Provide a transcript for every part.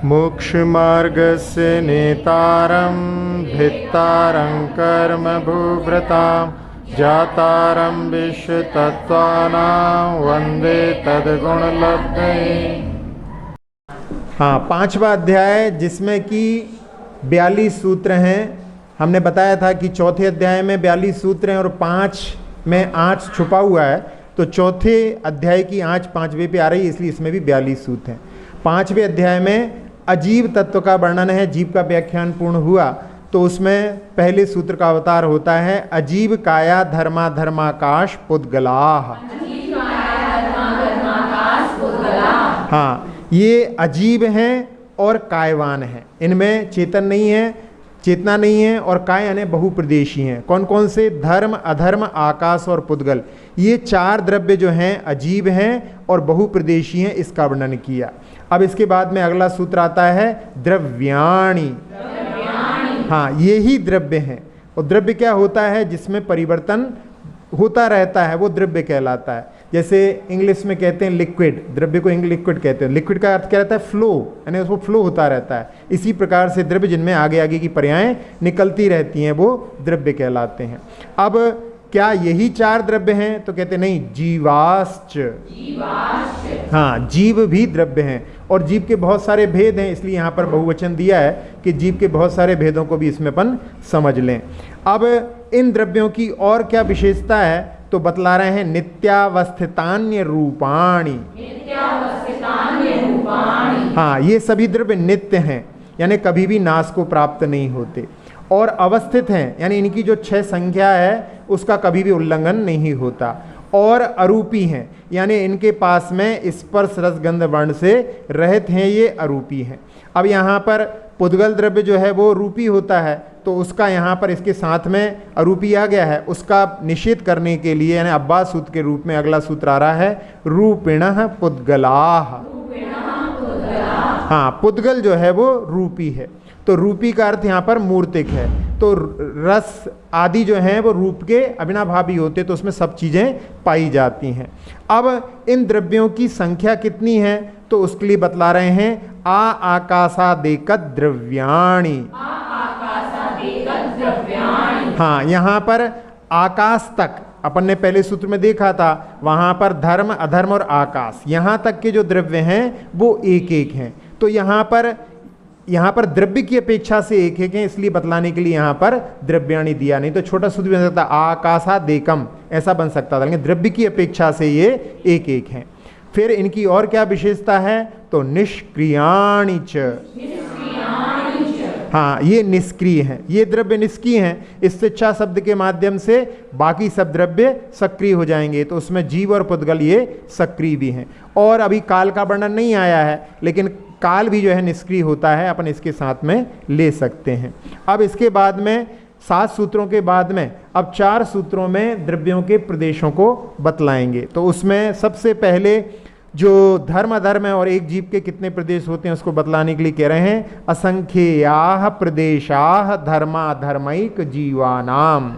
मोक्षमार्गस्य नेतारं भित्तारं कर्म भूभृतां जातारं विश्वतत्त्वानां वन्दे तद्गुणलब्धये। हाँ, 5वां अध्याय जिसमें कि 42 सूत्र हैं। हमने बताया था कि चौथे अध्याय में 42 सूत्र हैं और 5 में आँच छुपा हुआ है, तो चौथे अध्याय की आँच 5वें पे आ रही है, इसलिए इसमें भी 42 सूत्र हैं। 5वें अध्याय में अजीव तत्व का वर्णन है। जीव का व्याख्यान पूर्ण हुआ तो उसमें पहले सूत्र का अवतार होता है अजीव काया धर्मा धर्माकाश पुद्गलाः। हाँ, ये अजीब हैं और कायवान हैं, इनमें चेतन नहीं है, चेतना नहीं है, और काय यानी बहुप्रदेशी हैं। कौन कौन से? धर्म, अधर्म, आकाश और पुद्गल। ये 4 द्रव्य जो हैं अजीब हैं और बहुप्रदेशी हैं, इसका वर्णन किया। अब इसके बाद में अगला सूत्र आता है द्रव्याणि। हाँ, ये ही द्रव्य हैं। और द्रव्य क्या होता है? जिसमें परिवर्तन होता रहता है, वो द्रव्य कहलाता है। जैसे इंग्लिश में कहते हैं लिक्विड, द्रव्य को लिक्विड कहते हैं। लिक्विड का अर्थ क्या रहता है? फ्लो, यानी उसको फ्लो होता रहता है। इसी प्रकार से द्रव्य जिनमें आगे आगे की पर्यायें निकलती रहती हैं, वो द्रव्य कहलाते हैं। अब क्या यही 4 द्रव्य हैं? तो कहते नहीं, जीवाश्च। हाँ, जीव भी द्रव्य हैं और जीव के बहुत सारे भेद हैं, इसलिए यहाँ पर बहुवचन दिया है कि जीव के बहुत सारे भेदों को भी इसमें अपन समझ लें। अब इन द्रव्यों की और क्या विशेषता है तो बतला रहे हैं नित्यावस्थितान्य रूपाणि। हाँ, ये सभी द्रव्य नित्य हैं, यानी कभी भी नाश को प्राप्त नहीं होते, और अवस्थित हैं, यानी इनकी जो 6 संख्या है उसका कभी भी उल्लंघन नहीं होता, और अरूपी हैं, यानी इनके पास में स्पर्श रस गंध वर्ण से रहित हैं, ये अरूपी हैं। अब यहाँ पर पुद्गल द्रव्य जो है वो रूपी होता है, तो उसका यहाँ पर इसके साथ में अरूपी आ गया है। उसका निषेध करने के लिए यानी अब्बा सूत्र के रूप में अगला सूत्र आ रहा है रूपिणः पुद्गलाः। हाँ, पुद्गल जो है वो रूपी है, तो रूपी का अर्थ यहाँ पर मूर्तिक है। तो रस आदि जो हैं वो रूप के अविनाभावी होते, तो उसमें सब चीज़ें पाई जाती हैं। अब इन द्रव्यों की संख्या कितनी है तो उसके लिए बतला रहे हैं आकाशादेकत द्रव्याणि। हाँ, यहाँ पर आकाश तक अपन ने पहले सूत्र में देखा था, वहाँ पर धर्म, अधर्म और आकाश, यहाँ तक के जो द्रव्य हैं वो एक एक हैं। तो यहाँ पर द्रव्य की अपेक्षा से एक एक हैं, इसलिए बतलाने के लिए यहाँ पर द्रव्याणि दिया। नहीं तो छोटा सूत्र बन सकता आकाशादेकम, ऐसा बन सकता था, लेकिन द्रव्य की अपेक्षा से ये एक एक हैं। फिर इनकी और क्या विशेषता है तो निष्क्रियाणि च। हाँ, ये निष्क्रिय हैं, ये द्रव्य निष्क्रिय हैं। इस शिक्षा शब्द के माध्यम से बाकी सब द्रव्य सक्रिय हो जाएंगे, तो उसमें जीव और पुद्गल ये सक्रिय भी हैं। और अभी काल का वर्णन नहीं आया है, लेकिन काल भी जो है निष्क्रिय होता है, अपन इसके साथ में ले सकते हैं। अब इसके बाद में 7 सूत्रों के बाद में अब 4 सूत्रों में द्रव्यों के प्रदेशों को बतलाएंगे। तो उसमें सबसे पहले जो धर्म अधर्म है और एक जीव के कितने प्रदेश होते हैं उसको बतलाने के लिए कह रहे हैं असंख्याः प्रदेशाः धर्माधर्मैक जीवानाम।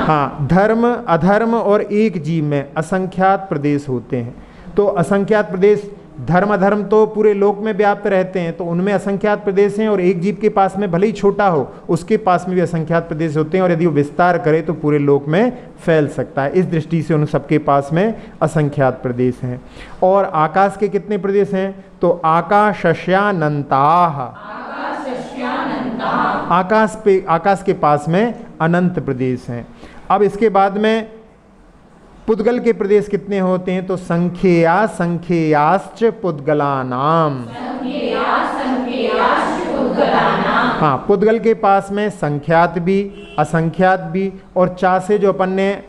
हाँ, धर्म अधर्म और एक जीव में असंख्यात प्रदेश होते हैं। तो असंख्यात प्रदेश, धर्म अधर्म तो पूरे लोक में व्याप्त रहते हैं, तो उनमें असंख्यात प्रदेश हैं, और एक जीव के पास में भले ही छोटा हो उसके पास में भी असंख्यात प्रदेश होते हैं, और यदि वो विस्तार करे तो पूरे लोक में फैल सकता है। इस दृष्टि से उन सबके पास में असंख्यात प्रदेश हैं। और आकाश के कितने प्रदेश हैं तो आकाशस्यानन्ताः। आकाश के पास में अनंत प्रदेश हैं। अब इसके बाद में पुद्गल के प्रदेश कितने होते हैं तो संख्याश्च पुद्गलानाम। हाँ, पुद्गल के पास में संख्यात भी असंख्यात भी, और चा से जो अपन ने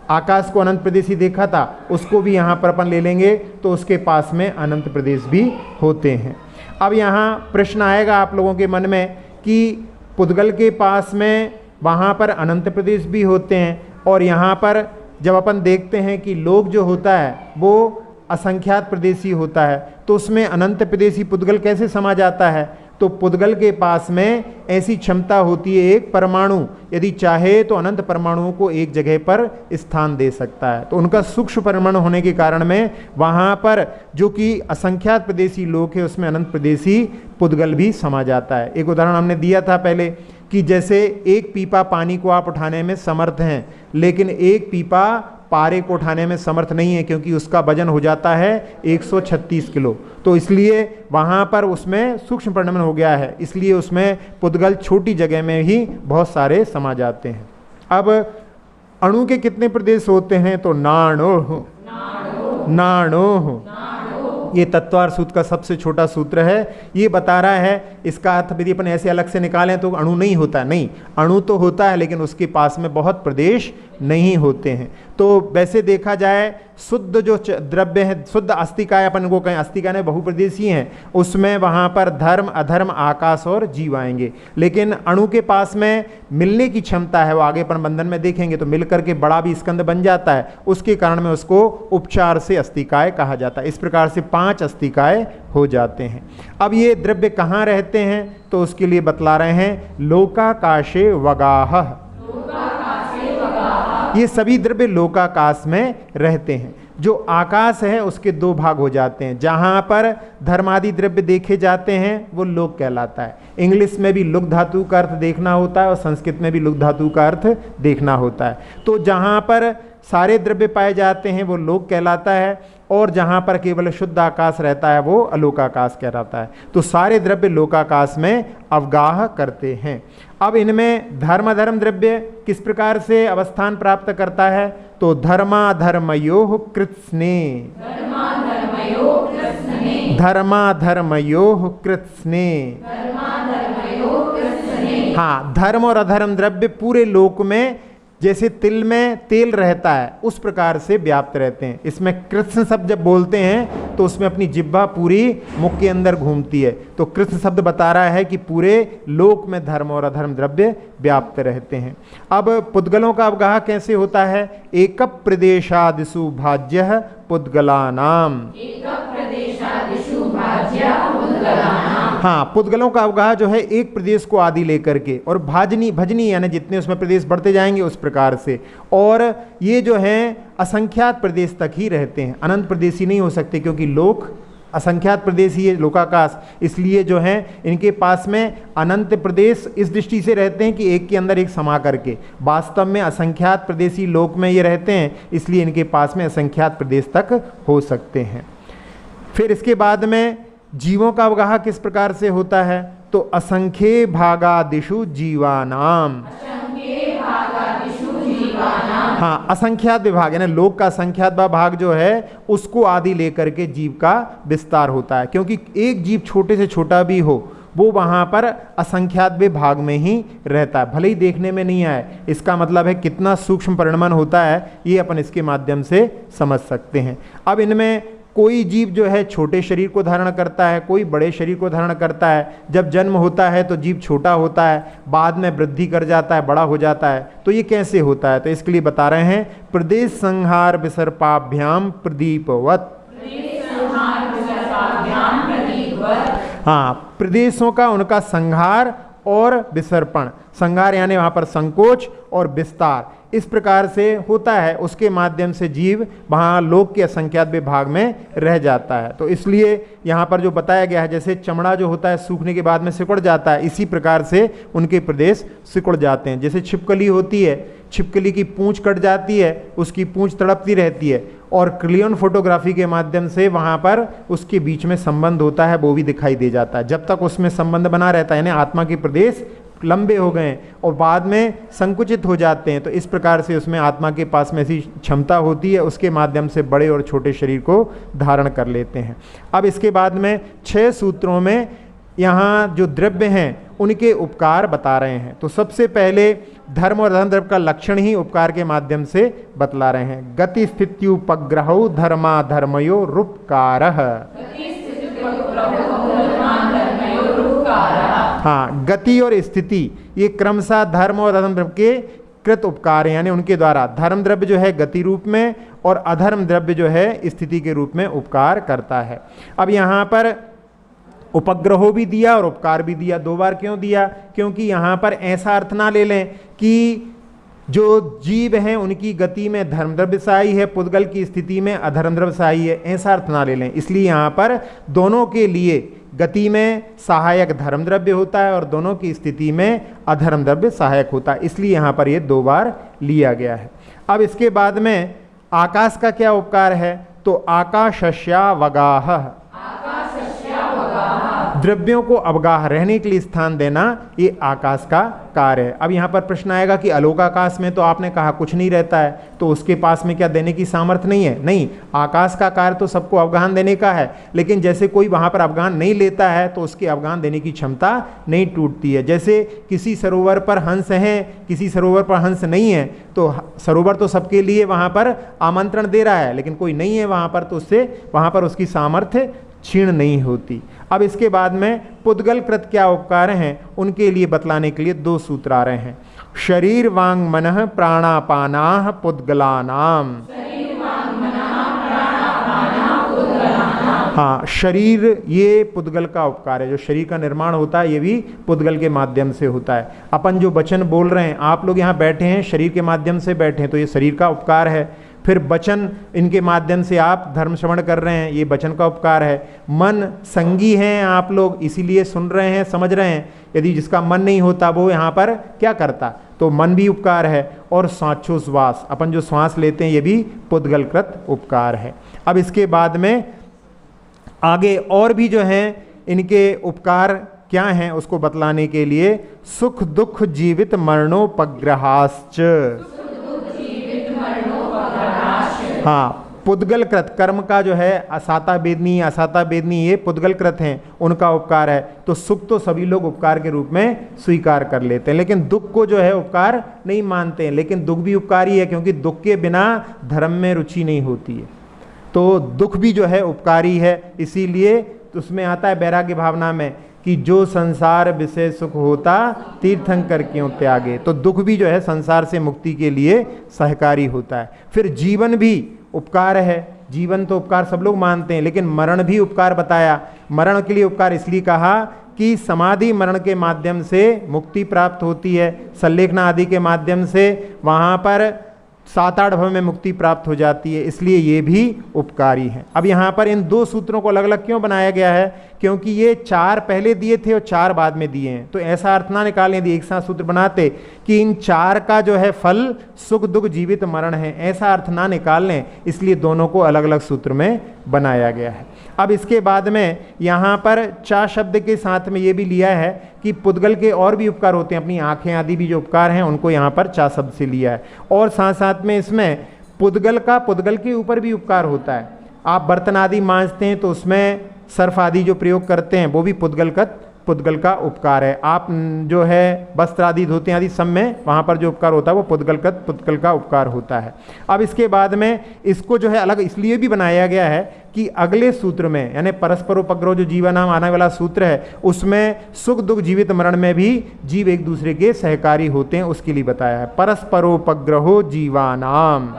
आकाश को अनंत प्रदेश ही देखा था उसको भी यहाँ पर अपन ले लेंगे, तो उसके पास में अनंत प्रदेश भी होते हैं। अब यहाँ प्रश्न आएगा आप लोगों के मन में कि पुद्गल के पास में वहाँ पर अनंत प्रदेश भी होते हैं, और यहाँ पर जब अपन देखते हैं कि लोक जो होता है वो असंख्यात प्रदेशी होता है, तो उसमें अनंत प्रदेशी पुद्गल कैसे समा जाता है तो पुद्गल के पास में ऐसी क्षमता होती है, एक परमाणु यदि चाहे तो अनंत परमाणुओं को एक जगह पर स्थान दे सकता है। तो उनका सूक्ष्म परमाणु होने के कारण में वहाँ पर जो कि असंख्यात प्रदेशी लोक है उसमें अनंत प्रदेशी पुद्गल भी समा जाता है। एक उदाहरण हमने दिया था पहले कि जैसे एक पीपा पानी को आप उठाने में समर्थ हैं, लेकिन एक पीपा पारे को उठाने में समर्थ नहीं है क्योंकि उसका वजन हो जाता है 136 किलो। तो इसलिए वहाँ पर उसमें सूक्ष्म परमाणु हो गया है, इसलिए उसमें पुद्गल छोटी जगह में ही बहुत सारे समा जाते हैं। अब अणु के कितने प्रदेश होते हैं? तो नाणो ये तत्वार सूत्र का सबसे छोटा सूत्र है। ये बता रहा है, इसका अर्थ यदि अपन ऐसे अलग से निकालें तो अणु नहीं होता, नहीं, अणु तो होता है लेकिन उसके पास में बहुत प्रदेश नहीं होते हैं। तो वैसे देखा जाए शुद्ध जो द्रव्य है, शुद्ध अस्तिकाय अपन को कहें, अस्तिकाय में बहुप्रदेशी हैं, उसमें वहाँ पर धर्म अधर्म आकाश और जीव आएंगे। लेकिन अणु के पास में मिलने की क्षमता है, वो आगे अपन बंधन में देखेंगे तो मिल करके बड़ा भी स्कंद बन जाता है, उसके कारण में उसको उपचार से अस्तिकाय कहा जाता है। इस प्रकार से 5 अस्तिकाय हो जाते हैं। अब ये द्रव्य कहाँ रहते हैं? तो उसके लिए बतला रहे हैं लोकाकाशे वगाह। ये सभी द्रव्य लोकाकाश में रहते हैं। जो आकाश है उसके 2 भाग हो जाते हैं। जहाँ पर धर्मादि द्रव्य देखे जाते हैं वो लोक कहलाता है। इंग्लिश में भी लुक धातु का अर्थ देखना होता है और संस्कृत में भी लुक धातु का अर्थ देखना होता है। तो जहाँ पर सारे द्रव्य पाए जाते हैं वो लोक कहलाता है, और जहाँ पर केवल शुद्ध आकाश रहता है वो अलोकाकाश कहलाता है। तो सारे द्रव्य लोकाकाश में अवगाह करते हैं। अब इनमें धर्म अधर्म द्रव्य किस प्रकार से अवस्थान प्राप्त करता है? तो धर्माधर्मयोः कृत्स्ने, धर्माधर्मयोः कृत्स्ने। हाँ, धर्म और अधर्म द्रव्य पूरे लोक में जैसे तिल में तेल रहता है उस प्रकार से व्याप्त रहते हैं। इसमें कृष्ण शब्द जब बोलते हैं तो उसमें अपनी जिह्वा पूरी मुख के अंदर घूमती है। तो कृष्ण शब्द बता रहा है कि पूरे लोक में धर्म और अधर्म द्रव्य व्याप्त रहते हैं। अब पुद्गलों का अवगाह कैसे होता है? एक प्रदेशादिषु भाज्य पुद्गलानाम। हाँ, पुद्गलों का अवगाह जो है एक प्रदेश को आदि लेकर के, और भाजनी भजनी यानी जितने उसमें प्रदेश बढ़ते जाएंगे उस प्रकार से। और ये जो है असंख्यात प्रदेश तक ही रहते हैं, अनंत प्रदेशी नहीं हो सकते क्योंकि लोक असंख्यात प्रदेश ही है लोकाकाश। इसलिए जो है इनके पास में अनंत प्रदेश इस दृष्टि से रहते हैं कि एक के अंदर एक समा करके, वास्तव में असंख्यात प्रदेशी लोक में ये रहते हैं, इसलिए इनके पास में असंख्यात प्रदेश तक हो सकते हैं। फिर इसके बाद में जीवों का अवगाह किस प्रकार से होता है? तो असंख्ये भागादिषु जीवानाम। हाँ, असंख्यात विभाग यानी लोक का असंख्यात भाग जो है उसको आदि लेकर के जीव का विस्तार होता है। क्योंकि एक जीव छोटे से छोटा भी हो वो वहाँ पर असंख्यात विभाग में ही रहता है, भले ही देखने में नहीं आए। इसका मतलब है कितना सूक्ष्म परिणमन होता है ये अपन इसके माध्यम से समझ सकते हैं। अब इनमें कोई जीव जो है छोटे शरीर को धारण करता है, कोई बड़े शरीर को धारण करता है। जब जन्म होता है तो जीव छोटा होता है, बाद में वृद्धि कर जाता है, बड़ा हो जाता है। तो ये कैसे होता है? तो इसके लिए बता रहे हैं प्रदेश संहार विसर्पाभ्याम प्रदीपवत। हाँ, प्रदेशों का उनका संहार और विसर्पण, संहार यानी वहाँ पर संकोच और विस्तार, इस प्रकार से होता है। उसके माध्यम से जीव वहाँ लोक के असंख्यात विभाग में रह जाता है। तो इसलिए यहाँ पर जो बताया गया है, जैसे चमड़ा जो होता है सूखने के बाद में सिकुड़ जाता है, इसी प्रकार से उनके प्रदेश सिकुड़ जाते हैं। जैसे छिपकली होती है, छिपकली की पूंछ कट जाती है, उसकी पूंछ तड़पती रहती है, और क्लियन फोटोग्राफी के माध्यम से वहाँ पर उसके बीच में संबंध होता है, वो भी दिखाई दे जाता है। जब तक उसमें संबंध बना रहता है, यानी आत्मा के प्रदेश लंबे हो गए और बाद में संकुचित हो जाते हैं। तो इस प्रकार से उसमें आत्मा के पास में ऐसी क्षमता होती है, उसके माध्यम से बड़े और छोटे शरीर को धारण कर लेते हैं। अब इसके बाद में 6 सूत्रों में यहाँ जो द्रव्य हैं उनके उपकार बता रहे हैं। तो सबसे पहले धर्म और अधर्म द्रव्य का लक्षण ही उपकार के माध्यम से बतला रहे हैं। गति स्थित्युपग्रहौ धर्माधर्मयो रूपकारः। हाँ, गति और स्थिति ये क्रमशः धर्म और अधर्म द्रव्य के कृत उपकार यानी उनके द्वारा धर्म द्रव्य जो है गति रूप में और अधर्म द्रव्य जो है स्थिति के रूप में उपकार करता है। अब यहाँ पर उपग्रहो भी दिया और उपकार भी दिया। 2 बार क्यों दिया? क्योंकि यहाँ पर ऐसा अर्थ ना ले लें कि जो जीव हैं उनकी गति में धर्म द्रव्य सहायी है, पुद्गल की स्थिति में अधर्म द्रव्य सहायी है, ऐसा अर्थ ना ले लें। इसलिए यहाँ पर दोनों के लिए गति में सहायक धर्म द्रव्य होता है और दोनों की स्थिति में अधर्म द्रव्य सहायक होता है, इसलिए यहाँ पर ये 2 बार लिया गया है। अब इसके बाद में आकाश का क्या उपकार है? तो आकाशस्यावगाह, द्रव्यों को अवगाह रहने के लिए स्थान देना, ये आकाश का कार्य है। अब यहाँ पर प्रश्न आएगा कि अलोकाकाश में तो आपने कहा कुछ नहीं रहता है, तो उसके पास में क्या देने की सामर्थ्य नहीं है? नहीं, आकाश का कार्य तो सबको अवगाहन देने का है, लेकिन जैसे कोई वहाँ पर अवगाहन नहीं लेता है तो उसकी अवगाहन देने की क्षमता नहीं टूटती है। जैसे किसी सरोवर पर हंस हैं, किसी सरोवर पर हंस नहीं है, तो सरोवर तो सबके लिए वहाँ पर आमंत्रण दे रहा है, लेकिन कोई नहीं है वहाँ पर, तो उससे वहाँ पर उसकी सामर्थ्य क्षीण नहीं होती। अब इसके बाद में पुद्गलकृत क्या उपकार हैं, उनके लिए बतलाने के लिए 2 सूत्र आ रहे हैं। शरीर वांग मनः प्राणापानाः पुद्गलानाम। हाँ, शरीर ये पुद्गल का उपकार है। जो शरीर का निर्माण होता है ये भी पुद्गल के माध्यम से होता है। अपन जो वचन बोल रहे हैं, आप लोग यहाँ बैठे हैं शरीर के माध्यम से बैठे हैं, तो ये शरीर का उपकार है। फिर वचन इनके माध्यम से आप धर्म श्रवण कर रहे हैं, ये वचन का उपकार है। मन संगी हैं आप लोग, इसीलिए सुन रहे हैं, समझ रहे हैं। यदि जिसका मन नहीं होता वो यहाँ पर क्या करता? तो मन भी उपकार है। और सांचोश्वास, अपन जो श्वास लेते हैं, ये भी पुद्गलकृत उपकार है। अब इसके बाद में आगे और भी जो हैं इनके उपकार क्या हैं उसको बतलाने के लिए सुख दुख जीवित मरणोपग्रहाश्च। हाँ, पुद्गलकृत कर्म का जो है असाता वेदनी, असाता वेदनी, ये पुद्गलकृत हैं, उनका उपकार है। तो सुख तो सभी लोग उपकार के रूप में स्वीकार कर लेते हैं, लेकिन दुख को जो है उपकार नहीं मानते हैं। लेकिन दुख भी उपकारी है, क्योंकि दुख के बिना धर्म में रुचि नहीं होती है। तो दुख भी जो है उपकारी है, इसीलिए उसमें आता है वैराग्य भावना में कि जो संसार विषय सुख होता तीर्थंकर क्यों त्यागे। तो दुख भी जो है संसार से मुक्ति के लिए सहकारी होता है। फिर जीवन भी उपकार है, जीवन तो उपकार सब लोग मानते हैं, लेकिन मरण भी उपकार बताया। मरण के लिए उपकार इसलिए कहा कि समाधि मरण के माध्यम से मुक्ति प्राप्त होती है, संलेखना आदि के माध्यम से वहाँ पर 7-8 भव में मुक्ति प्राप्त हो जाती है, इसलिए ये भी उपकारी है। अब यहाँ पर इन 2 सूत्रों को अलग अलग क्यों बनाया गया है? क्योंकि ये 4 पहले दिए थे और 4 बाद में दिए हैं। तो ऐसा अर्थ ना निकालें यदि एक साथ सूत्र बनाते कि इन 4 का जो है फल सुख दुख जीवित मरण है, ऐसा अर्थ ना निकाल लें, इसलिए दोनों को अलग अलग सूत्र में बनाया गया है। अब इसके बाद में यहाँ पर चा शब्द के साथ में ये भी लिया है कि पुद्गल के और भी उपकार होते हैं, अपनी आंखें आदि भी जो उपकार हैं उनको यहाँ पर चा शब्द से लिया है। और साथ साथ में इसमें पुद्गल का पुद्गल के ऊपर भी उपकार होता है। आप बर्तन आदि मांजते हैं तो उसमें सर्फ आदि जो प्रयोग करते हैं वो भी पुद्गल का उपकार है। आप जो है वस्त्र आदि धोते आदि सब में वहाँ पर जो उपकार होता है वो पुद्गल का उपकार होता है। अब इसके बाद में इसको जो है अलग इसलिए भी बनाया गया है कि अगले सूत्र में यानी परस्परोपग्रह जो जीवानाम आने वाला सूत्र है उसमें सुख दुख जीवित मरण में भी जीव एक दूसरे के सहकारी होते हैं, उसके लिए बताया है परस्परोपग्रहो जीवानाम।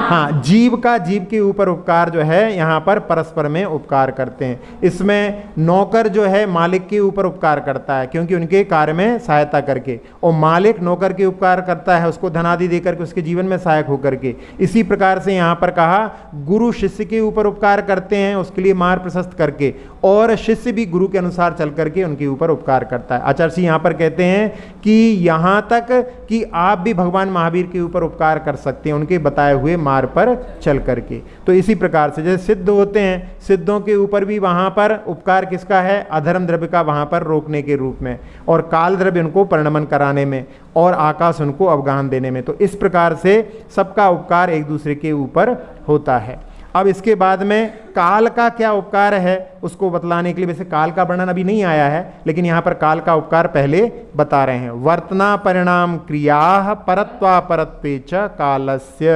हाँ, जीव का जीव के ऊपर उपकार जो है यहाँ पर परस्पर में उपकार करते हैं। इसमें नौकर जो है मालिक के ऊपर उपकार करता है क्योंकि उनके कार्य में सहायता करके, और मालिक नौकर के उपकार करता है उसको धन आदि देकर के उसके जीवन में सहायक होकर के। इसी प्रकार से यहाँ पर कहा गुरु शिष्य के ऊपर उपकार करते हैं उसके लिए मार्ग प्रशस्त करके, और शिष्य भी गुरु के अनुसार चल करके उनके ऊपर उपकार करता है। आचार्य सिंह यहाँ पर कहते हैं कि यहाँ तक कि आप भी भगवान महावीर के ऊपर उपकार कर सकते हैं उनके बताए हुए मार्ग पर चल करके। तो इसी प्रकार से जैसे सिद्ध होते हैं, सिद्धों के ऊपर भी वहां पर उपकार किसका है? अधर्म द्रव्य का वहां पर रोकने के रूप में, और काल द्रव्य उनको परिणमन कराने में, और आकाश उनको अवगाहन देने में। तो इस प्रकार से सबका उपकार एक दूसरे के ऊपर होता है। अब इसके बाद में काल का क्या उपकार है उसको बतलाने के लिए, वैसे काल का वर्णन अभी नहीं आया है लेकिन यहाँ पर काल का उपकार पहले बता रहे हैं। वर्तना परिणाम क्रिया परत्वा परत्वे च कालस्य।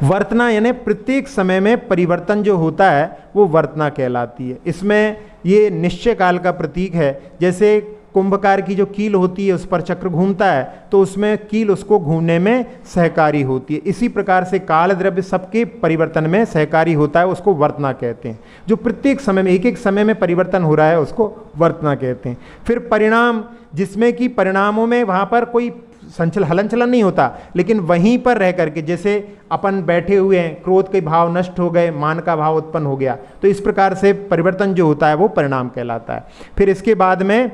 वर्तना यानी प्रत्येक समय में परिवर्तन जो होता है वो वर्तना कहलाती है। इसमें ये निश्चय काल का प्रतीक है। जैसे कुंभकार की जो कील होती है उस पर चक्र घूमता है, तो उसमें कील उसको घूमने में सहकारी होती है। इसी प्रकार से काल द्रव्य सबके परिवर्तन में सहकारी होता है, उसको वर्तना कहते हैं। जो प्रत्येक समय में एक एक समय में परिवर्तन हो रहा है उसको वर्तना कहते हैं। फिर परिणाम, जिसमें कि परिणामों में वहाँ पर कोई हलन चलन नहीं होता, लेकिन वहीं पर रह करके, जैसे अपन बैठे हुए हैं, क्रोध के भाव नष्ट हो गए, मान का भाव उत्पन्न हो गया, तो इस प्रकार से परिवर्तन जो होता है वो परिणाम कहलाता है। फिर इसके बाद में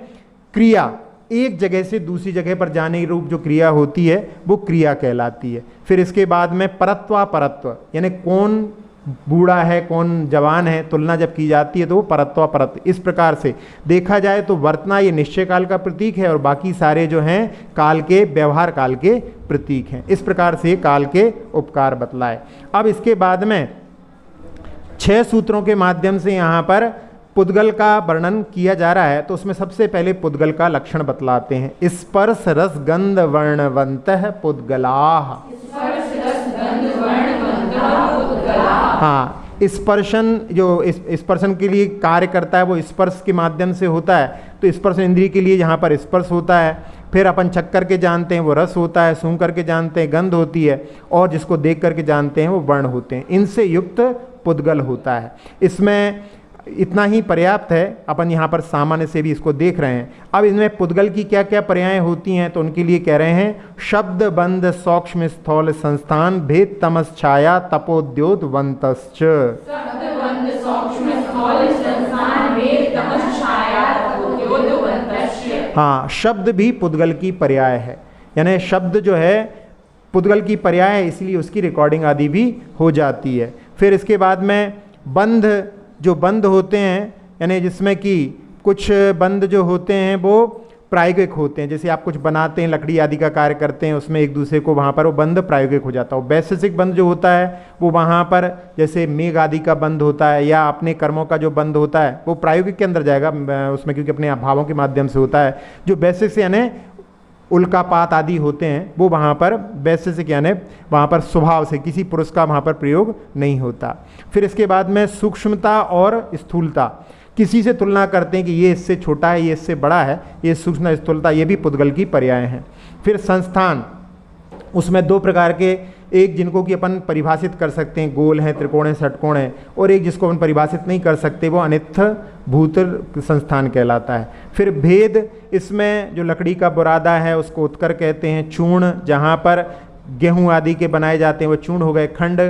क्रिया, एक जगह से दूसरी जगह पर जाने रूप जो क्रिया होती है वो क्रिया कहलाती है। फिर इसके बाद में परत्वापरत्व, यानी कौन बूढ़ा है कौन जवान है, तुलना जब की जाती है तो वो परत्वापरत्व। इस प्रकार से देखा जाए तो वर्तना ये निश्चय काल का प्रतीक है और बाकी सारे जो हैं काल के, व्यवहार काल के प्रतीक हैं। इस प्रकार से काल के उपकार बतलाए। अब इसके बाद में 6 सूत्रों के माध्यम से यहाँ पर पुद्गल का वर्णन किया जा रहा है। तो उसमें सबसे पहले पुद्गल का लक्षण बतलाते हैं। स्पर्श रस गंध वर्णवंतः पुद्गलाः। हाँ, स्पर्शन जो स्पर्शन के लिए कार्य करता है वो स्पर्श के माध्यम से होता है, तो स्पर्श इंद्रिय के लिए यहाँ पर स्पर्श होता है। फिर अपन चख करके जानते हैं वो रस होता है, सूंघ करके जानते हैं गंध होती है, और जिसको देख करके जानते हैं वो वर्ण होते हैं। इनसे युक्त पुद्गल होता है। इसमें इतना ही पर्याप्त है, अपन यहाँ पर सामान्य से भी इसको देख रहे हैं। अब इनमें पुद्गल की क्या क्या पर्याय होती हैं तो उनके लिए कह रहे हैं शब्द बंध सौक्ष्म स्थौल संस्थान भेद तमस छाया तपोद्योत वंतश्च। हाँ, शब्द भी पुद्गल की पर्याय है, यानी शब्द जो है पुद्गल की पर्याय है, इसलिए उसकी रिकॉर्डिंग आदि भी हो जाती है। फिर इसके बाद में बंध, जो बंध होते हैं, यानी जिसमें कि कुछ बंध जो होते हैं वो प्रायोगिक होते हैं। जैसे आप कुछ बनाते हैं, लकड़ी आदि का कार्य करते हैं, उसमें एक दूसरे को वहाँ पर वो बंध प्रायोगिक हो जाता है। वैशेषिक बंध जो होता है वो वहाँ पर जैसे मेघ आदि का बंध होता है या अपने कर्मों का जो बंध होता है वो प्रायोगिक के अंदर जाएगा उसमें, क्योंकि अपने भावों के माध्यम से होता है। जो वैशेषिक यानी उल्कापात आदि होते हैं वो वहाँ पर वैशेषिक यानी वहाँ पर स्वभाव से किसी पुरुष का वहाँ पर प्रयोग नहीं होता। फिर इसके बाद में सूक्ष्मता और स्थूलता, किसी से तुलना करते हैं कि ये इससे छोटा है, ये इससे बड़ा है, ये सूक्ष्म स्थूलता, ये भी पुद्गल की पर्याय हैं। फिर संस्थान, उसमें 2 प्रकार के, एक जिनको कि अपन परिभाषित कर सकते हैं, गोल हैं, त्रिकोण हैं, षटकोण हैं, और एक जिसको अपन परिभाषित नहीं कर सकते वो अनित्थ भूत संस्थान कहलाता है। फिर भेद, इसमें जो लकड़ी का बुरादा है उसको उत्कर कहते हैं। चूर्ण, जहाँ पर गेहूं आदि के बनाए जाते हैं वो चूर्ण हो गए। खंड,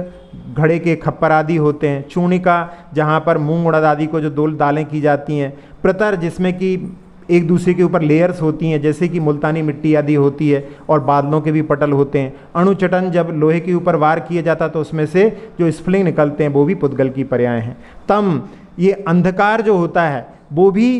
घड़े के खप्पर आदि होते हैं। चूर्णिका, जहाँ पर मूंग उड़द आदि को जो दालें की जाती हैं। प्रतर, जिसमें कि एक दूसरे के ऊपर लेयर्स होती हैं, जैसे कि मुल्तानी मिट्टी आदि होती है, और बादलों के भी पटल होते हैं। अणुचटन, जब लोहे के ऊपर वार किया जाता तो उसमें से जो स्फुलिंग निकलते हैं वो भी पुद्गल की पर्याय हैं। तम, ये अंधकार जो होता है वो भी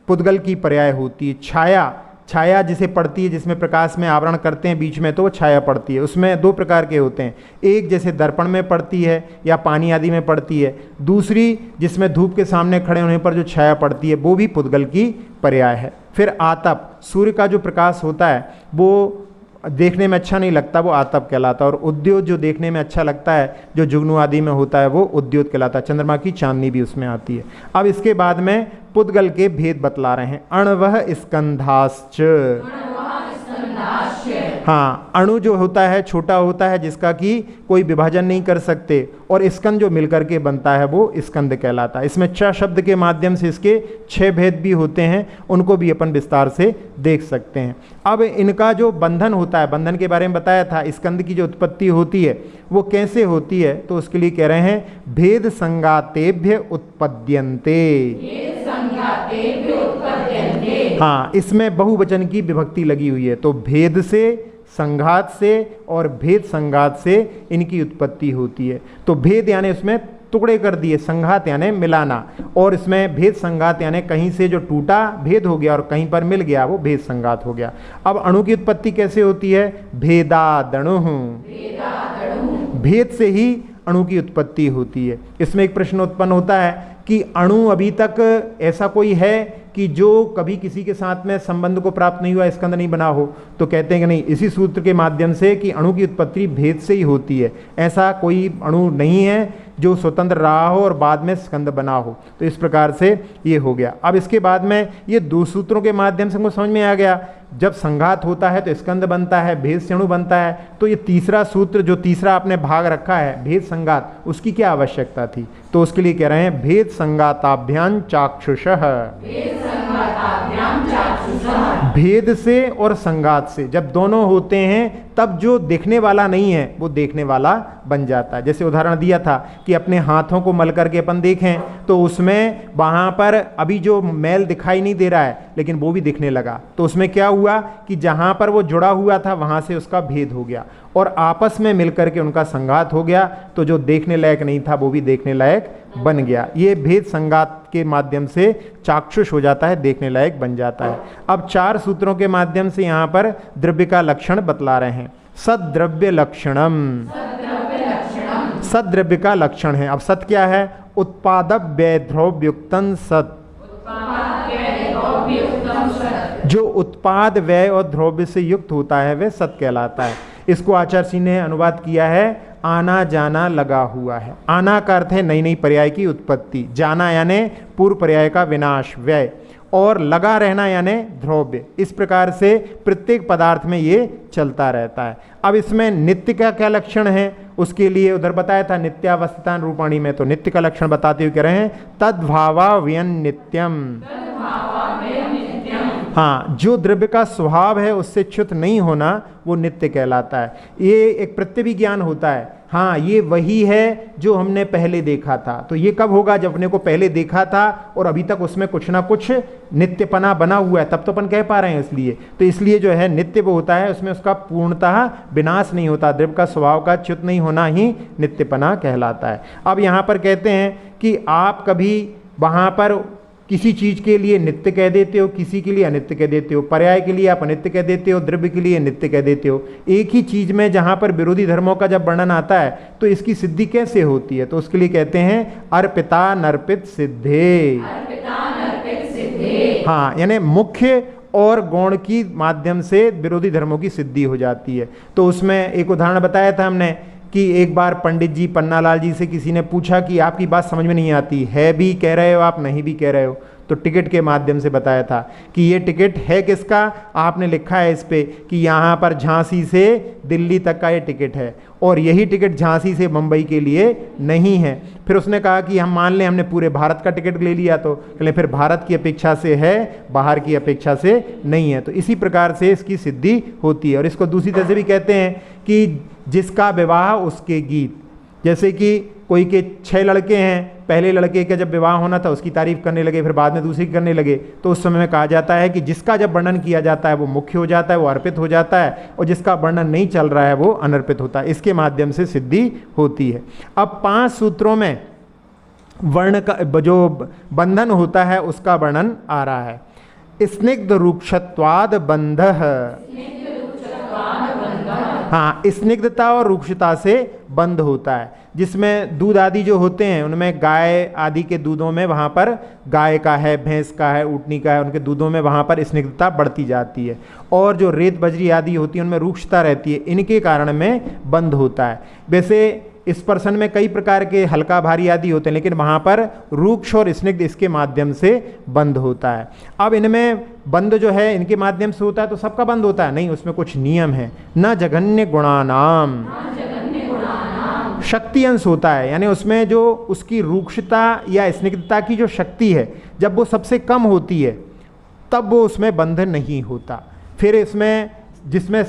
पुद्गल की पर्याय होती है। छाया, छाया जिसे पड़ती है, जिसमें प्रकाश में आवरण करते हैं बीच में, तो वो छाया पड़ती है। उसमें 2 प्रकार के होते हैं, एक जैसे दर्पण में पड़ती है या पानी आदि में पड़ती है, दूसरी जिसमें धूप के सामने खड़े होने पर जो छाया पड़ती है वो भी पुद्गल की पर्याय है। फिर आतप, सूर्य का जो प्रकाश होता है वो देखने में अच्छा नहीं लगता, वो आतप कहलाता है। और उद्योत, जो देखने में अच्छा लगता है, जो जुगनू आदि में होता है, वो उद्योत कहलाता है। चंद्रमा की चांदनी भी उसमें आती है। अब इसके बाद में पुद्गल के भेद बतला रहे हैं। अणवः स्कंधाश्च, हाँ, अणु जो होता है छोटा होता है, जिसका कि कोई विभाजन नहीं कर सकते, और स्कंद जो मिलकर के बनता है वो स्कंद कहलाता है। इसमें 6 शब्द के माध्यम से इसके 6 भेद भी होते हैं, उनको भी अपन विस्तार से देख सकते हैं। अब इनका जो बंधन होता है, बंधन के बारे में बताया था, स्कंद की जो उत्पत्ति होती है वो कैसे होती है, तो उसके लिए कह रहे हैं भेद संगातेभ्य उत्पद्यन्ते। हाँ, इसमें बहुवचन की विभक्ति लगी हुई है, तो भेद से, संघात से और भेद संघात से इनकी उत्पत्ति होती है। तो भेद यानी उसमें टुकड़े कर दिए, संघात यानी मिलाना, और इसमें भेद संघात यानी कहीं से जो टूटा भेद हो गया और कहीं पर मिल गया वो भेद संघात हो गया। अब अणु की उत्पत्ति कैसे होती है? भेदादणु, भेद से ही अणु की उत्पत्ति होती है। इसमें एक प्रश्न उत्पन्न होता है कि अणु अभी तक ऐसा कोई है कि जो कभी किसी के साथ में संबंध को प्राप्त नहीं हुआ, स्कंद नहीं बना हो? तो कहते हैं कि नहीं, इसी सूत्र के माध्यम से कि अणु की उत्पत्ति भेद से ही होती है। ऐसा कोई अणु नहीं है जो स्वतंत्र रहा हो और बाद में स्कंद बना हो। तो इस प्रकार से ये हो गया। अब इसके बाद में ये दो सूत्रों के माध्यम से हमको समझ में आ गया, जब संघात होता है तो स्कंद बनता है, भेद क्षणु बनता है। तो ये तीसरा सूत्र, जो तीसरा आपने भाग रखा है भेद संघात, उसकी क्या आवश्यकता थी? तो उसके लिए कह रहे हैं भेद संघाताभ्याम चाक्षुषः। भेद से और संघात से जब दोनों होते हैं तब जो देखने वाला नहीं है वो देखने वाला बन जाता है। जैसे उदाहरण दिया था कि अपने हाथों को मल करके अपन देखें तो उसमें वहाँ पर अभी जो मैल दिखाई नहीं दे रहा है लेकिन वो भी दिखने लगा। तो उसमें क्या हुआ कि जहाँ पर वो जुड़ा हुआ था वहाँ से उसका भेद हो गया और आपस में मिलकर के उनका संघात हो गया। तो जो देखने लायक नहीं था वो भी देखने लायक बन गया। ये भेद संघात के माध्यम से चाक्षुष हो जाता है, देखने लायक बन जाता है। अब चार सूत्रों के माध्यम से यहाँ पर द्रव्य का लक्षण बतला रहे हैं। सद्द्रव्य लक्षणम, सद्द्रव्य का लक्षण है। अब सत क्या है? उत्पादक व्ययद्रव्युक्तम सत, जो उत्पाद व्यय और द्रव्य से युक्त होता है वह सत कहलाता है। इसको आचार्य सिंह ने अनुवाद किया है आना जाना लगा हुआ है। आना का अर्थ है नई नई पर्याय की उत्पत्ति, जाना यानी पूर्व पर्याय का विनाश व्यय, और लगा रहना यानी द्रव्य। इस प्रकार से प्रत्येक पदार्थ में ये चलता रहता है। अब इसमें नित्य का क्या लक्षण है? उसके लिए उधर बताया था नित्यावस्थितान रूपाणी में, तो नित्य का लक्षण बताते हुए कह रहे हैं तद्भावा व्यन नित्यम। हाँ, जो द्रव्य का स्वभाव है उससे च्युत नहीं होना वो नित्य कहलाता है। ये एक प्रत्यभिज्ञान होता है। हाँ, ये वही है जो हमने पहले देखा था। तो ये कब होगा? जब अपने को पहले देखा था और अभी तक उसमें कुछ ना कुछ नित्यपना बना हुआ है, तब तो अपन कह पा रहे हैं। इसलिए तो इसलिए जो है नित्य वो होता है, उसमें उसका पूर्णतः विनाश नहीं होता। द्रव्य का स्वभाव का च्युत नहीं होना ही नित्यपना कहलाता है। अब यहाँ पर कहते हैं कि आप कभी वहाँ पर किसी चीज के लिए नित्य कह देते हो, किसी के लिए अनित्य कह देते हो। पर्याय के लिए आप अनित्य कह देते हो, द्रव्य के लिए नित्य कह देते हो। एक ही चीज में जहां पर विरोधी धर्मों का जब वर्णन आता है तो इसकी सिद्धि कैसे होती है? तो उसके लिए कहते हैं अर्पिता नर्पित सिद्धे। हाँ, यानी मुख्य और गौण की माध्यम से विरोधी धर्मों की सिद्धि हो जाती है। तो उसमें एक उदाहरण बताया था हमने कि एक बार पंडित जी पन्नालाल जी से किसी ने पूछा कि आपकी बात समझ में नहीं आती है, भी कह रहे हो आप, नहीं भी कह रहे हो। तो टिकट के माध्यम से बताया था कि ये टिकट है किसका? आपने लिखा है इस पे कि यहाँ पर झांसी से दिल्ली तक का ये टिकट है और यही टिकट झांसी से मुंबई के लिए नहीं है। फिर उसने कहा कि हम मान लें हमने पूरे भारत का टिकट ले लिया, तो कहले फिर भारत की अपेक्षा से है, बाहर की अपेक्षा से नहीं है। तो इसी प्रकार से इसकी सिद्धि होती है। और इसको दूसरी तरह से भी कहते हैं कि जिसका विवाह उसके गीत। जैसे कि कोई के 6 लड़के हैं, पहले लड़के का जब विवाह होना था उसकी तारीफ करने लगे, फिर बाद में दूसरी करने लगे। तो उस समय में कहा जाता है कि जिसका जब वर्णन किया जाता है वो मुख्य हो जाता है, वो अर्पित हो जाता है, और जिसका वर्णन नहीं चल रहा है वो अनर्पित होता है। इसके माध्यम से सिद्धि होती है। अब 5 सूत्रों में वर्ण का जो बंधन होता है उसका वर्णन आ रहा है। स्निग्ध रूक्षत्वाद बंध। हाँ, स्निग्धता और रूक्षता से बंध होता है। जिसमें दूध आदि जो होते हैं उनमें गाय आदि के दूधों में वहाँ पर गाय का है, भैंस का है, ऊँटनी का है, उनके दूधों में वहाँ पर स्निग्धता बढ़ती जाती है। और जो रेत बजरी आदि होती है उनमें रूक्षता रहती है, इनके कारण में बंध होता है। वैसे स्पर्शन में कई प्रकार के हल्का भारी आदि होते हैं, लेकिन वहाँ पर रूक्ष और स्निग्ध इसके माध्यम से बंध होता है। अब इनमें बंध जो है इनके माध्यम से होता है तो सबका बंध होता है? नहीं, उसमें कुछ नियम है। न जघन्य गुणानाम, शक्ति अंश होता है, यानी उसमें जो उसकी रूक्षता या स्निग्धता की जो शक्ति है जब वो सबसे कम होती है तब वो उसमें बंध नहीं होता। फिर इसमें जिसमें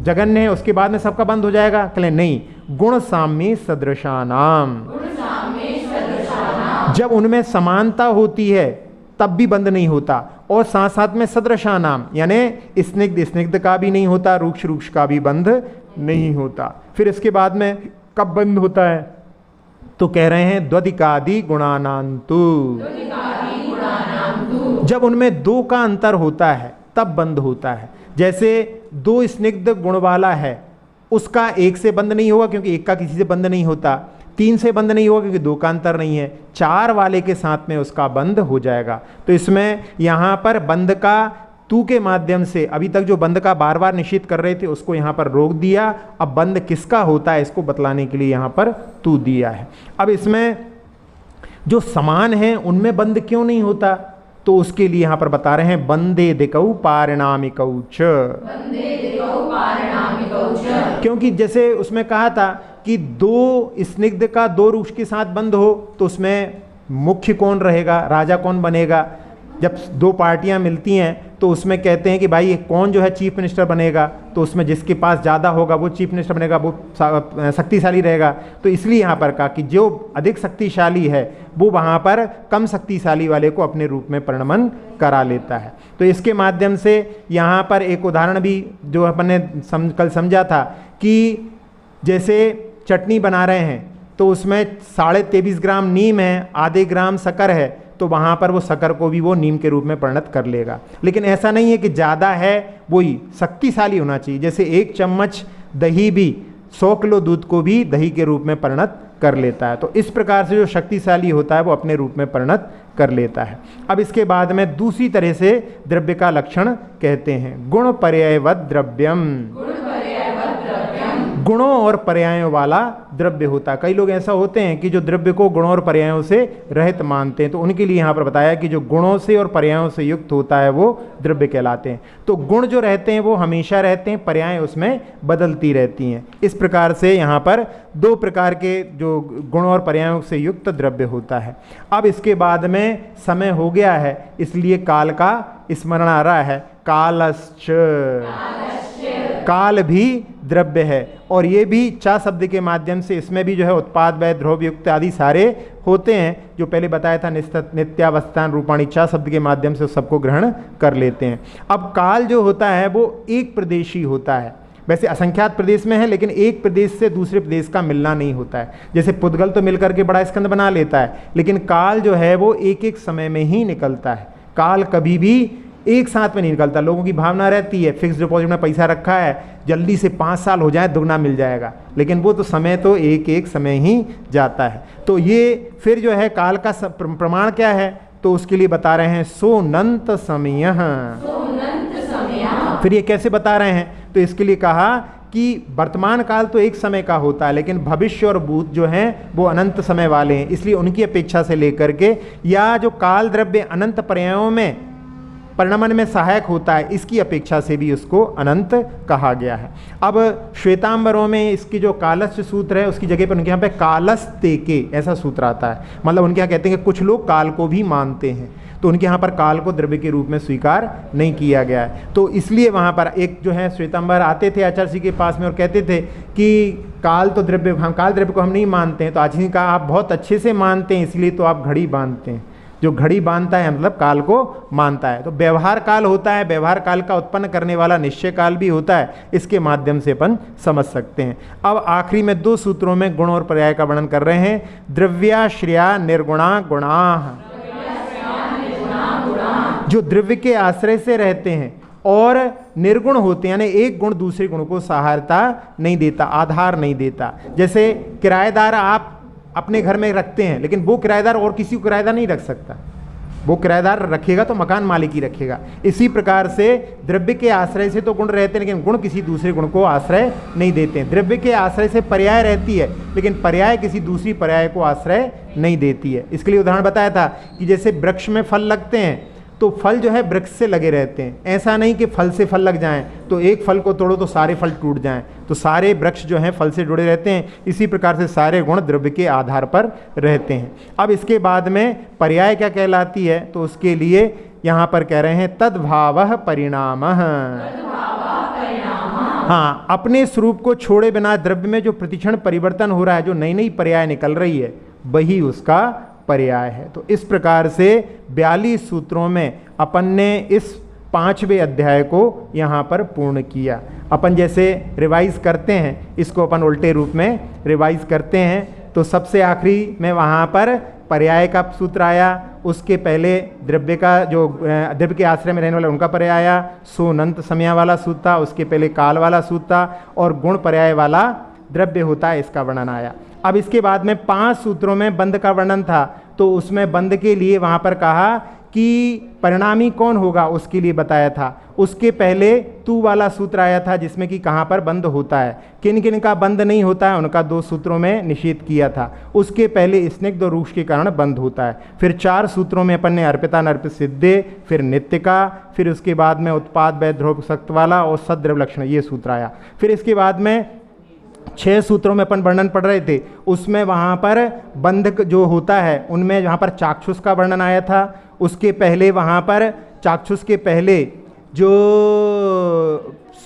जघन्य है उसके बाद में सबका बंद हो जाएगा? कहले नहीं, गुण साम्य सदृशानाम, जब उनमें समानता होती है तब भी बंद नहीं होता। और साथ साथ में सदृशानाम यानी स्निग्ध स्निग्ध का भी नहीं होता, रूक्ष रूक्ष का भी बंध नहीं होता। फिर इसके बाद में कब बंद होता है? तो कह रहे हैं द्वदिकादि गुणानांतु, जब उनमें 2 का अंतर होता है तब बंद होता है। जैसे 2 स्निग्ध गुण वाला है, उसका 1 से बंद नहीं होगा क्योंकि 1 का किसी से बंद नहीं होता, 3 से बंद नहीं होगा क्योंकि 2 का अंतर नहीं है, 4 वाले के साथ में उसका बंद हो जाएगा। तो इसमें यहाँ पर बंद का तू के माध्यम से अभी तक जो बंध का बार बार निषेध कर रहे थे उसको यहाँ पर रोक दिया। अब बंध किसका होता है इसको बतलाने के लिए यहाँ पर तू दिया है। अब इसमें जो समान है उनमें बंध क्यों नहीं होता, तो उसके लिए यहाँ पर बता रहे हैं बंदे दिकौ पारिणामिकौ च। क्योंकि जैसे उसमें कहा था कि दो स्निग्ध का दो वृक्ष के साथ बंध हो तो उसमें मुख्य कौन रहेगा, राजा कौन बनेगा। जब दो पार्टियां मिलती हैं तो उसमें कहते हैं कि भाई कौन जो है चीफ मिनिस्टर बनेगा, तो उसमें जिसके पास ज़्यादा होगा वो चीफ मिनिस्टर बनेगा, वो शक्तिशाली रहेगा। तो इसलिए यहाँ पर कहा कि जो अधिक शक्तिशाली है वो वहाँ पर कम शक्तिशाली वाले को अपने रूप में परिणमन करा लेता है। तो इसके माध्यम से यहाँ पर एक उदाहरण भी जो अपन ने कल समझा था कि जैसे चटनी बना रहे हैं तो उसमें 23.5 ग्राम नीम है, आधे ग्राम शक्कर है, तो वहाँ पर वो शक्कर को भी वो नीम के रूप में परिणत कर लेगा। लेकिन ऐसा नहीं है कि ज़्यादा है वही शक्तिशाली होना चाहिए। जैसे 1 चम्मच दही भी 100 किलो दूध को भी दही के रूप में परिणत कर लेता है। तो इस प्रकार से जो शक्तिशाली होता है वो अपने रूप में परिणत कर लेता है। अब इसके बाद में दूसरी तरह से द्रव्य का लक्षण कहते हैं गुण पर्यायवद द्रव्यम। गुणों और पर्यायों वाला द्रव्य होता है। कई लोग ऐसा होते हैं कि जो द्रव्य को गुणों और पर्यायों से रहित मानते हैं, तो उनके लिए यहाँ पर बताया कि जो गुणों से और पर्यायों से युक्त होता है वो द्रव्य कहलाते हैं। तो गुण जो रहते हैं वो हमेशा रहते हैं, पर्याय उसमें बदलती रहती हैं। इस प्रकार से यहाँ पर 2 प्रकार के जो गुण और पर्यायों से युक्त द्रव्य होता है। अब इसके बाद में समय हो गया है इसलिए काल का स्मरण आ रहा है। कालश्च, काल भी द्रव्य है और ये भी चा शब्द के माध्यम से, इसमें भी जो है उत्पाद वय द्रव्य युक्त आदि सारे होते हैं। जो पहले बताया था नित्यावस्थान रूपाणी चा शब्द के माध्यम से सबको ग्रहण कर लेते हैं। अब काल जो होता है वो एक प्रदेशी होता है, वैसे असंख्यात प्रदेश में है लेकिन एक प्रदेश से दूसरे प्रदेश का मिलना नहीं होता है। जैसे पुद्गल तो मिलकर के बड़ा स्कंद बना लेता है, लेकिन काल जो है वो एक एक समय में ही निकलता है। काल कभी भी एक साथ में नहीं निकलता। लोगों की भावना रहती है फिक्स डिपॉजिट में पैसा रखा है, जल्दी से 5 साल हो जाए दुगना मिल जाएगा, लेकिन वो तो समय तो एक एक समय ही जाता है। तो ये फिर जो है काल का प्रमाण क्या है, तो उसके लिए बता रहे हैं सोनंत समय। फिर ये कैसे बता रहे हैं, तो इसके लिए कहा कि वर्तमान काल तो एक समय का होता है लेकिन भविष्य और भूत जो हैं वो अनंत समय वाले हैं, इसलिए उनकी अपेक्षा से लेकर के या जो काल द्रव्य अनंत पर्यायों में परिणमन में सहायक होता है इसकी अपेक्षा से भी उसको अनंत कहा गया है। अब श्वेतांबरों में इसकी जो कालस्य सूत्र है उसकी जगह पर उनके यहाँ पे कालस्तेके ऐसा सूत्र आता है। मतलब उनके यहाँ कहते हैं कि कुछ लोग काल को भी मानते हैं, तो उनके यहाँ पर काल को द्रव्य के रूप में स्वीकार नहीं किया गया है। तो इसलिए वहाँ पर एक जो है श्वेतांबर आते थे आचार्य जी के पास में और कहते थे कि काल तो द्रव्य, हम काल द्रव्य को हम नहीं मानते हैं। तो आचार्य जी कहा आप बहुत अच्छे से मानते हैं इसलिए तो आप घड़ी बांधते हैं। जो घड़ी बांधता है मतलब काल को मानता है। तो व्यवहार काल होता है, व्यवहार काल का उत्पन्न करने वाला निश्चय काल भी होता है, इसके माध्यम से अपन समझ सकते हैं। अब आखिरी में 2 सूत्रों में गुण और पर्याय का वर्णन कर रहे हैं। द्रव्याश्रया निर्गुणा गुणा, जो द्रव्य के आश्रय से रहते हैं और निर्गुण होते हैं, यानी एक गुण दूसरे गुण को सहायता नहीं देता, आधार नहीं देता। जैसे किराएदार आप अपने घर में रखते हैं लेकिन वो किराएदार और किसी को किराएदार नहीं रख सकता, वो किराएदार रखेगा तो मकान मालिक ही रखेगा। इसी प्रकार से द्रव्य के आश्रय से तो गुण रहते हैं लेकिन गुण किसी दूसरे गुण को आश्रय नहीं देते हैं। द्रव्य के आश्रय से पर्याय रहती है लेकिन पर्याय किसी दूसरी पर्याय को आश्रय नहीं देती है। इसके लिए उदाहरण बताया था कि जैसे वृक्ष में फल लगते हैं तो फल जो है वृक्ष से लगे रहते हैं, ऐसा नहीं कि फल से फल लग जाएं तो एक फल को तोड़ो तो सारे फल टूट जाएं। तो सारे वृक्ष जो हैं फल से जुड़े रहते हैं। इसी प्रकार से सारे गुण द्रव्य के आधार पर रहते हैं। अब इसके बाद में पर्याय क्या कहलाती है, तो उसके लिए यहाँ पर कह रहे हैं तद्भावः परिणामः। हाँ, अपने स्वरूप को छोड़े बिना द्रव्य में जो प्रतिक्षण परिवर्तन हो रहा है, जो नई नई पर्याय निकल रही है, वही उसका पर्याय है। तो इस प्रकार से 42 सूत्रों में अपन ने इस 5वें अध्याय को यहाँ पर पूर्ण किया। अपन जैसे रिवाइज करते हैं, इसको अपन उल्टे रूप में रिवाइज करते हैं। तो सबसे आखिरी में वहाँ पर पर्याय का सूत्र आया, उसके पहले द्रव्य का जो द्रव्य के आश्रय में रहने वाला उनका पर्याय आया, सोनंत समय वाला सूत्र था, उसके पहले काल वाला सूत्र था और गुण पर्याय वाला द्रव्य होता है, इसका वर्णन आया। अब इसके बाद में 5 सूत्रों में बंध का वर्णन था, तो उसमें बंध के लिए वहाँ पर कहा कि परिणामी कौन होगा उसके लिए बताया था। उसके पहले तू वाला सूत्र आया था जिसमें कि कहाँ पर बंद होता है, किन किन का बंद नहीं होता है उनका 2 सूत्रों में निषेध किया था। उसके पहले स्निग्ध और रूक्ष के कारण बंद होता है। फिर 4 सूत्रों में अपन ने अर्पिता नर्पित सिद्धे, फिर नित्य का, फिर उसके बाद में उत्पाद वैध ध्रुव सक्त वाला और सद्रव लक्षण ये सूत्र आया। फिर इसके बाद में 6 सूत्रों में अपन वर्णन पढ़ रहे थे, उसमें वहाँ पर बंधक जो होता है उनमें जहाँ पर चाक्षुष का वर्णन आया था। उसके पहले वहाँ पर चाक्षुष के पहले जो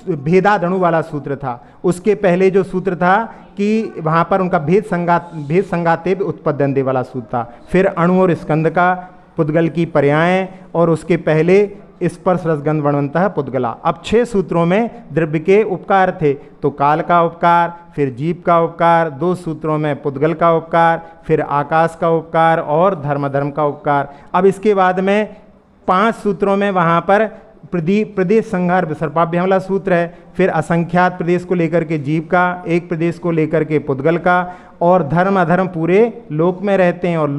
भेदादणु वाला सूत्र था, उसके पहले जो सूत्र था कि वहाँ पर उनका भेद संगाते उत्पद्यन्ते वाला सूत्र था। फिर अणु और स्कंद का, पुद्गल की पर्याय, और उसके पहले स्पर्श रसगंध वर्णवंतः पुद्गला। अब 6 सूत्रों में द्रव्य के उपकार थे, तो काल का उपकार, फिर जीव का उपकार, 2 सूत्रों में पुद्गल का उपकार, फिर आकाश का उपकार और धर्म का उपकार। अब इसके बाद में 5 सूत्रों में वहाँ पर प्रदेश संहार विसर्पाभ्याम वाला सूत्र है। फिर असंख्यात प्रदेश को लेकर के जीव का, एक प्रदेश को लेकर के पुद्गल का, और धर्म अधर्म पूरे लोक में रहते हैं और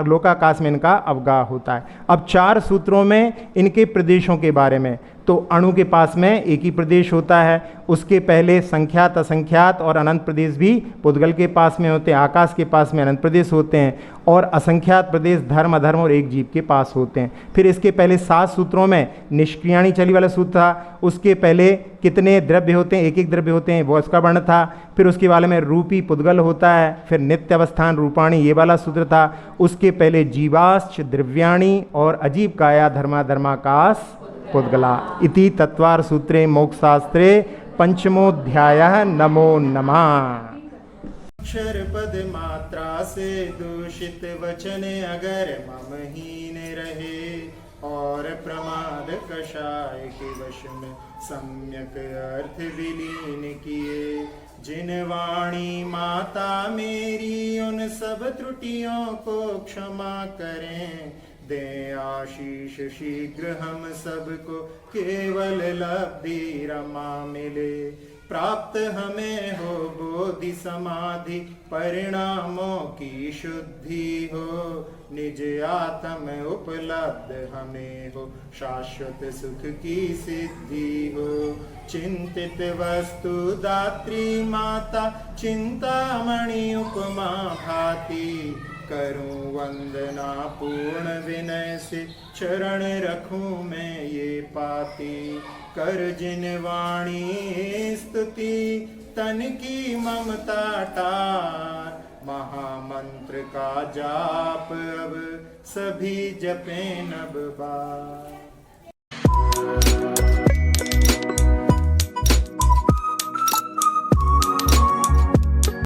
लोकाकाश में इनका अवगाह होता है। अब 4 सूत्रों में इनके प्रदेशों के बारे में, तो अणु के पास में एक ही प्रदेश होता है, उसके पहले संख्यात असंख्यात और अनंत प्रदेश भी पुद्गल के पास में होते हैं, आकाश के पास में अनंत प्रदेश होते हैं, और असंख्यात प्रदेश धर्म अधर्म और एक जीव के पास होते हैं। फिर इसके पहले 7 सूत्रों में निष्क्रियाणी चली वाला सूत्र था, उसके पहले कितने द्रव्य होते हैं, एक द्रव्य होते हैं वो उसका वर्ण था। फिर उसके वाले में रूपी पुद्गल होता है, फिर नित्य अवस्थान रूपाणी ये वाला सूत्र था। उसके पहले जीवाश्च द्रव्याणी और अजीब काया धर्माकाश पुद्गला इति तत्वार सूत्रे मोक्षशास्त्रे पंचमोध्याय। नमो नमः। अक्षर पद मात्रा से दूषित वचन अगर मम हीन रहे, और प्रमाद कषाय के वश में सम्यक अर्थ विलीन किए। जिन वाणी माता मेरी उन सब त्रुटियों को क्षमा करें, दे आशीष शीघ्र हम सबको केवल लब्धि रमा मिले। प्राप्त हमें हो बोधि समाधि परिणामों की शुद्धि हो, निज आत्म उपलब्ध हमें हो शाश्वत सुख की सिद्धि हो। चिंतित वस्तु दात्री माता चिंतामणि उपमा भाती, करूं वंदना पूर्ण विनय से चरण रखूं मैं ये पाती। कर जिन वाणी स्तुति तन की ममता टार, महामंत्र का जाप अब सभी जपें नब बार।